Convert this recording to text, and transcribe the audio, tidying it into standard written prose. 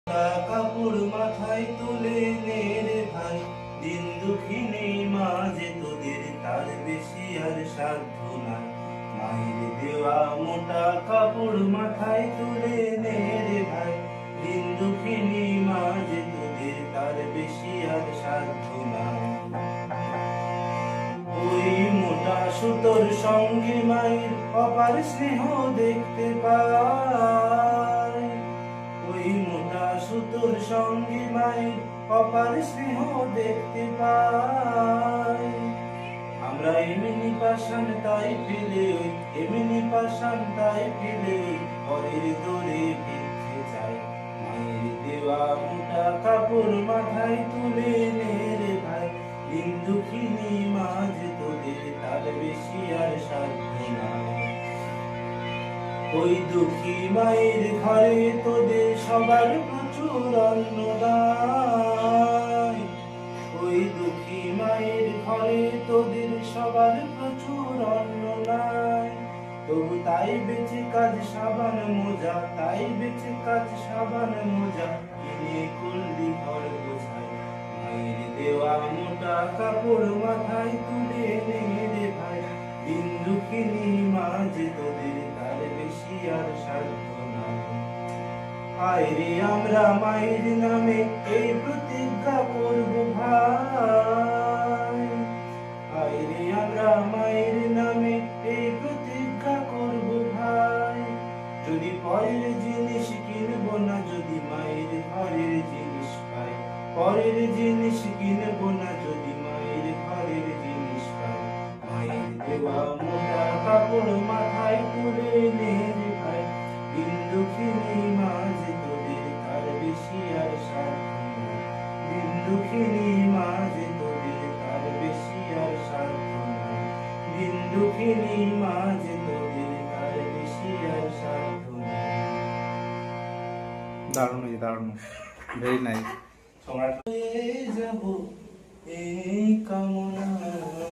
কাপড় মাথায় তুলে নে রে ভাই, দিন দুঃখিনী মাঝে তোদের তার বেশি আর সাধ্য নাই। মায়ের দেওয়া মোটা কাপড় মাথায় তুলে নে রে ভাই, দিন দুঃখিনী মাঝে তোদের তার বেশি আর সাধ্য নাই। ওই মোটা সুতোর সঙ্গে মায়ের অপার স্নেহ দেখতে পাই, ওই মোটা সুতোর সঙ্গে মায়ের অপার স্নেহ দেখতে পাই। আমরা এমনি পাষাণ তাই ফেলে ওই, এমনি পাষাণ তাই ফেলে ওই পরের দরে ভিক্ষে চাই। মায়ের দেওয়া মোটা কাপড় মাথায় তুলে নে রে ভাই, দিন দুঃখিনী মাঝে তোদের তার বেশি আর সাধ্য নাই। ওই দুঃখী মায়ের ঘরে তোদের সবার প্রচুর অন্নদায়, ওই দুঃখী মায়ের ঘরে তোদের সবার প্রচুর অন্ন নাই। তবু তাই বেঁচে কাজ সাবান মোজা, তাই বেঁচে কাজ সাবান মোজা কিনে করলি ঘর বোঝায়। মায়ের দেওয়া মোটা কাপড় মাথায় তুলে নে রে ভাই, দিন দুঃখিনী মাঝে তোদের তার বেশি আর সাধ্য নাই। আয় রে আমরা মায়ের নামে এই প্রতিজ্ঞা করব ভাই, আয় রে আমরা মায়ের নামে এই প্রতিজ্ঞা করব ভাই। যদি পরের জিনিস কিনব না, যদি মায়ের ঘরের জিনিস পাই, পরের জিনিস কিনব না, যদি মায়ের ঘরের জিনিস পাই। মায়ের দেওয়া মোটা কাপড় মাথায় তুলে নে রে ভাই, দিন দুঃখিনী মাঝে তোদের তার বেশি আর সাধ্য নাই। দিন দুঃখিনী মাঝে তোদের তার বেশি আর সাধ্য নাই। দিন দুঃখিনী মাঝে তোদের তার বেশি আর সাধ্য নাই। দারুণ, দারুণ, ভেরি নাইস। সম্রাট হয়ে যাব এই কামনা।